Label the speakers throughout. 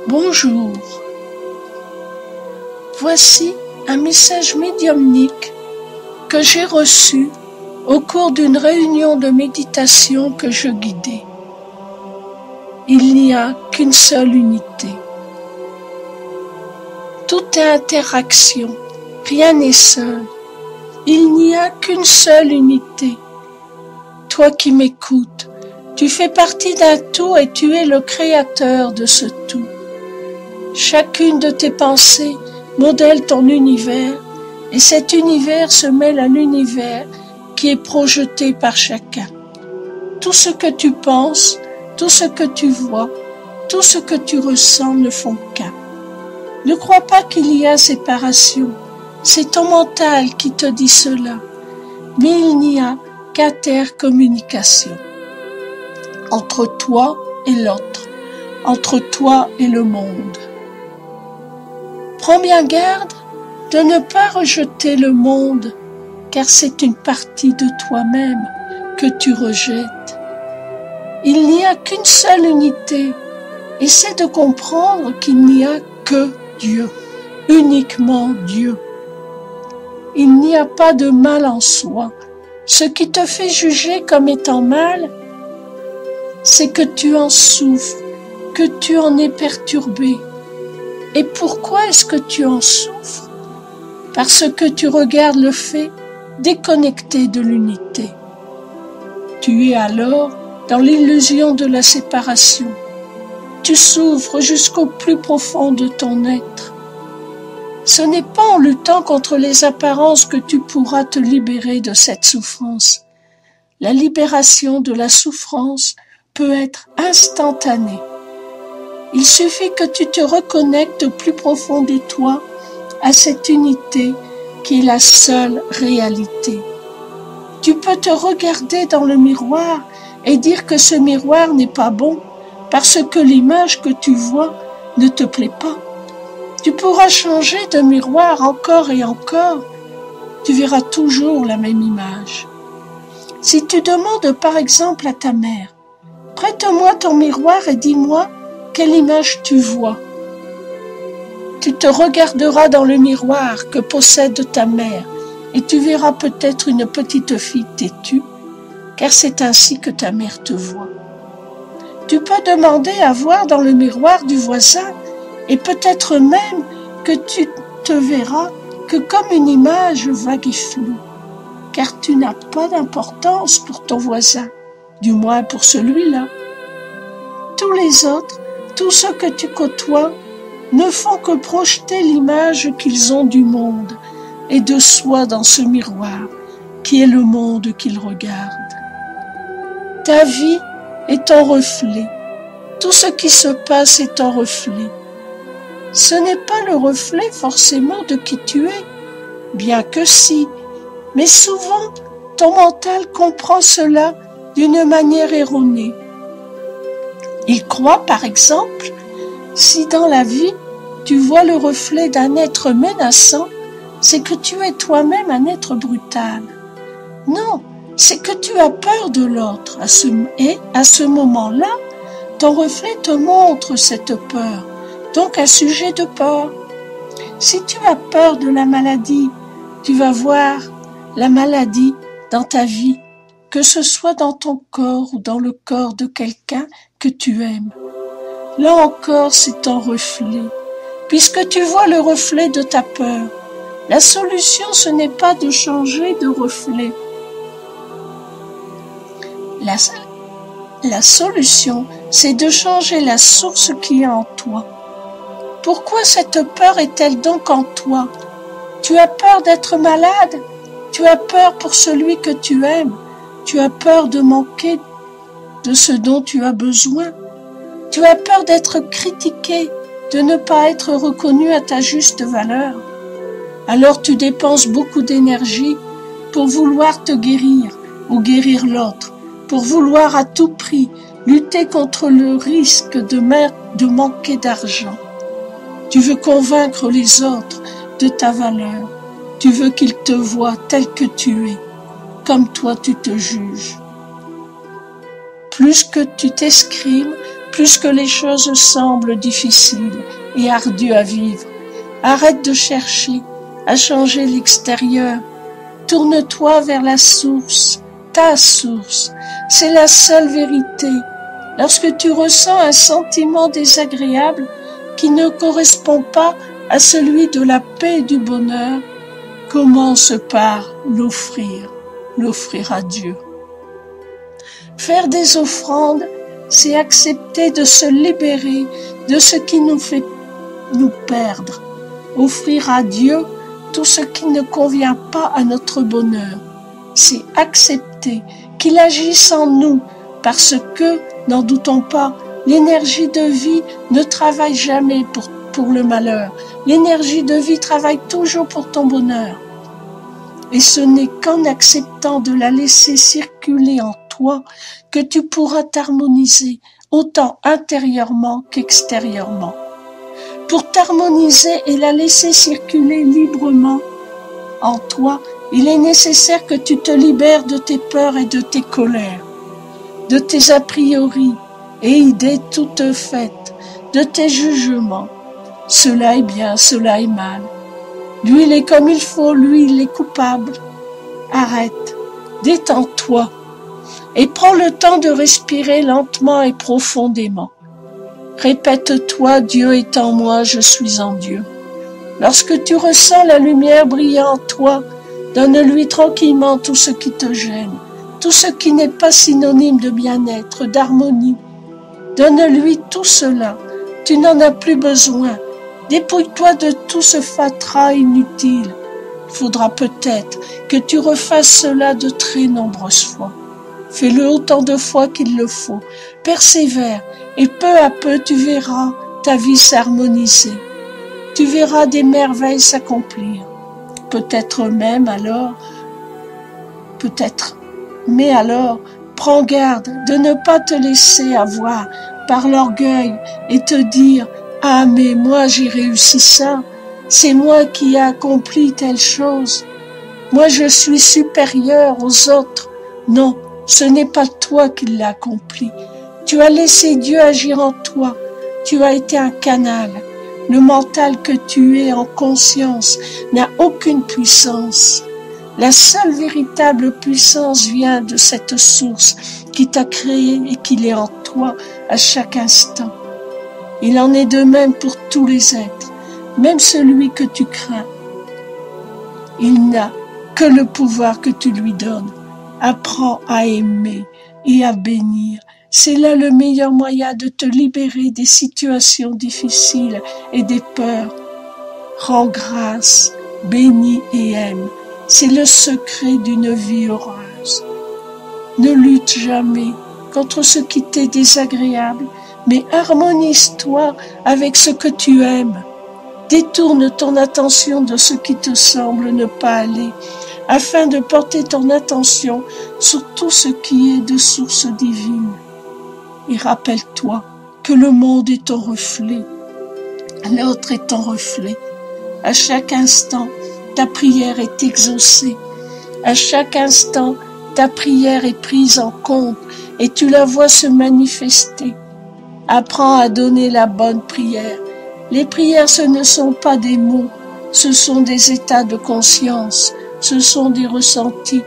Speaker 1: Bonjour. Voici un message médiumnique que j'ai reçu au cours d'une réunion de méditation que je guidais. Il n'y a qu'une seule unité. Tout est interaction, rien n'est seul. Il n'y a qu'une seule unité. Toi qui m'écoutes, tu fais partie d'un tout et tu es le créateur de ce tout. Chacune de tes pensées modèle ton univers et cet univers se mêle à l'univers qui est projeté par chacun. Tout ce que tu penses, tout ce que tu vois, tout ce que tu ressens ne font qu'un. Ne crois pas qu'il y a séparation, c'est ton mental qui te dit cela, mais il n'y a qu'intercommunication entre toi et l'autre, entre toi et le monde. Prends bien garde de ne pas rejeter le monde, car c'est une partie de toi-même que tu rejettes. Il n'y a qu'une seule unité. Essaie de comprendre qu'il n'y a que Dieu, uniquement Dieu. Il n'y a pas de mal en soi. Ce qui te fait juger comme étant mal, c'est que tu en souffres, que tu en es perturbé. Et pourquoi est-ce que tu en souffres? Parce que tu regardes le fait déconnecté de l'unité. Tu es alors dans l'illusion de la séparation. Tu souffres jusqu'au plus profond de ton être. Ce n'est pas en luttant contre les apparences que tu pourras te libérer de cette souffrance. La libération de la souffrance peut être instantanée. Il suffit que tu te reconnectes au plus profond de toi à cette unité qui est la seule réalité. Tu peux te regarder dans le miroir et dire que ce miroir n'est pas bon parce que l'image que tu vois ne te plaît pas. Tu pourras changer de miroir encore et encore, tu verras toujours la même image. Si tu demandes par exemple à ta mère, « Prête-moi ton miroir et dis-moi quelle image tu vois ?» Tu te regarderas dans le miroir que possède ta mère et tu verras peut-être une petite fille têtue, car c'est ainsi que ta mère te voit. Tu peux demander à voir dans le miroir du voisin et peut-être même que tu te verras que comme une image vague et floue, car tu n'as pas d'importance pour ton voisin, du moins pour celui-là. Tous les autres, tous ceux que tu côtoies, ne font que projeter l'image qu'ils ont du monde et de soi dans ce miroir, qui est le monde qu'ils regardent. Ta vie est ton reflet. Tout ce qui se passe est ton reflet. Ce n'est pas le reflet forcément de qui tu es, bien que si, mais souvent ton mental comprend cela d'une manière erronée. Il croit par exemple, si dans la vie tu vois le reflet d'un être menaçant, c'est que tu es toi-même un être brutal. Non, c'est que tu as peur de l'autre et à ce moment-là, ton reflet te montre cette peur, donc un sujet de peur. Si tu as peur de la maladie, tu vas voir la maladie dans ta vie, que ce soit dans ton corps ou dans le corps de quelqu'un que tu aimes. Là encore, c'est ton reflet, puisque tu vois le reflet de ta peur. La solution, ce n'est pas de changer de reflet. La solution, c'est de changer la source qui est en toi. Pourquoi cette peur est-elle donc en toi? Tu as peur d'être malade? Tu as peur pour celui que tu aimes? Tu as peur de manquer de ce dont tu as besoin? Tu as peur d'être critiqué, de ne pas être reconnu à ta juste valeur? Alors tu dépenses beaucoup d'énergie pour vouloir te guérir ou guérir l'autre, pour vouloir à tout prix lutter contre le risque de manquer d'argent. Tu veux convaincre les autres de ta valeur. Tu veux qu'ils te voient tel que tu es, comme toi tu te juges. Plus que tu t'escrimes, plus que les choses semblent difficiles et ardues à vivre. Arrête de chercher à changer l'extérieur. Tourne-toi vers la source, ta source. C'est la seule vérité. Lorsque tu ressens un sentiment désagréable qui ne correspond pas à celui de la paix et du bonheur, commence par l'offrir à Dieu. Faire des offrandes, c'est accepter de se libérer de ce qui nous fait nous perdre. Offrir à Dieu tout ce qui ne convient pas à notre bonheur. C'est accepter qu'il agisse en nous parce que, n'en doutons pas, l'énergie de vie ne travaille jamais pour le malheur. L'énergie de vie travaille toujours pour ton bonheur. Et ce n'est qu'en acceptant de la laisser circuler en toi que tu pourras t'harmoniser autant intérieurement qu'extérieurement. Pour t'harmoniser et la laisser circuler librement en toi, il est nécessaire que tu te libères de tes peurs et de tes colères, de tes a priori et idées toutes faites, de tes jugements. Cela est bien, cela est mal. Lui, il est comme il faut, lui, il est coupable. Arrête, détends-toi et prends le temps de respirer lentement et profondément. Répète-toi, Dieu est en moi, je suis en Dieu. Lorsque tu ressens la lumière briller en toi, donne-lui tranquillement tout ce qui te gêne, tout ce qui n'est pas synonyme de bien-être, d'harmonie. Donne-lui tout cela, tu n'en as plus besoin. Dépouille-toi de tout ce fatras inutile. Il faudra peut-être que tu refasses cela de très nombreuses fois. Fais-le autant de fois qu'il le faut. Persévère et peu à peu tu verras ta vie s'harmoniser. Tu verras des merveilles s'accomplir. Mais alors, prends garde de ne pas te laisser avoir par l'orgueil et te dire « Ah, mais moi j'ai réussi ça, c'est moi qui ai accompli telle chose. Moi je suis supérieur aux autres. » Non, ce n'est pas toi qui l'as accompli. Tu as laissé Dieu agir en toi. Tu as été un canal. Le mental que tu es en conscience n'a aucune puissance. La seule véritable puissance vient de cette source qui t'a créé et qui est en toi à chaque instant. Il en est de même pour tous les êtres, même celui que tu crains. Il n'a que le pouvoir que tu lui donnes. Apprends à aimer et à bénir. C'est là le meilleur moyen de te libérer des situations difficiles et des peurs. Rends grâce, bénis et aime. C'est le secret d'une vie heureuse. Ne lutte jamais contre ce qui t'est désagréable, mais harmonise-toi avec ce que tu aimes. Détourne ton attention de ce qui te semble ne pas aller, afin de porter ton attention sur tout ce qui est de source divine. Et rappelle-toi que le monde est ton reflet, l'autre est ton reflet. À chaque instant, ta prière est exaucée. À chaque instant, ta prière est prise en compte et tu la vois se manifester. Apprends à donner la bonne prière. Les prières, ce ne sont pas des mots, ce sont des états de conscience, ce sont des ressentis.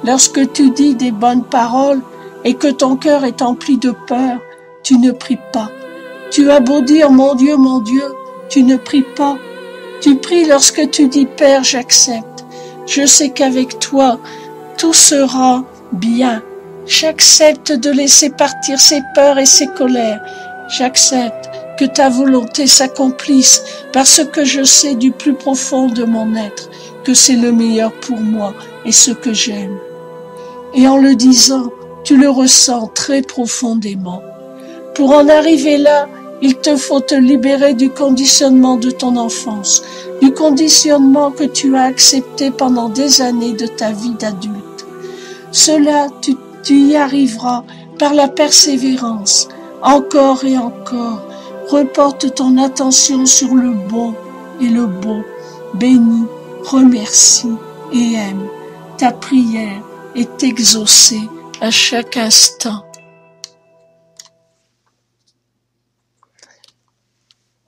Speaker 1: Lorsque tu dis des bonnes paroles et que ton cœur est empli de peur, tu ne pries pas. Tu as beau dire « Mon Dieu, tu ne pries pas. Tu pries lorsque tu dis « Père, j'accepte. Je sais qu'avec toi, tout sera bien. J'accepte de laisser partir ses peurs et ses colères. J'accepte que ta volonté s'accomplisse parce que je sais du plus profond de mon être que c'est le meilleur pour moi et ce que j'aime. » Et en le disant, tu le ressens très profondément. Pour en arriver là, il te faut te libérer du conditionnement de ton enfance, du conditionnement que tu as accepté pendant des années de ta vie d'adulte. Cela, tu y arriveras par la persévérance, encore et encore. Reporte ton attention sur le bon et le beau. Bénis, remercie et aime. Ta prière est exaucée à chaque instant.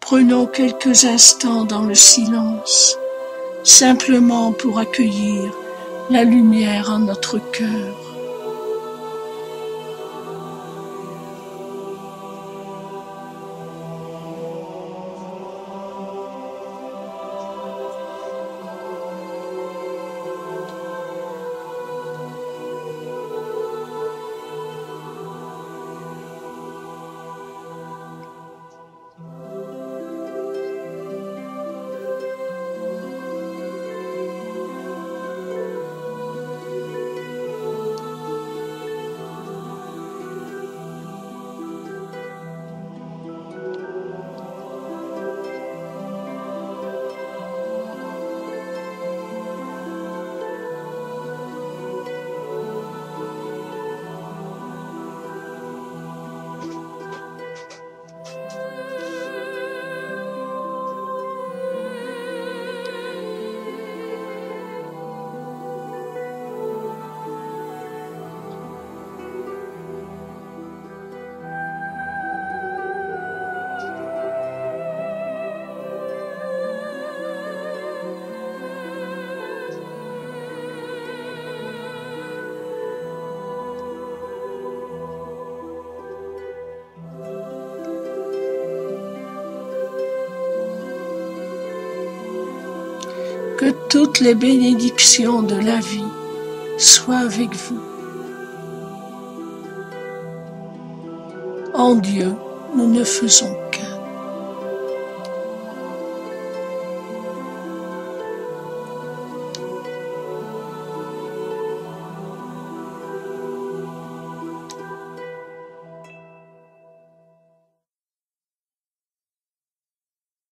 Speaker 1: Prenons quelques instants dans le silence, simplement pour accueillir la lumière en notre cœur. Que toutes les bénédictions de la vie soient avec vous. En Dieu, nous ne faisons qu'un.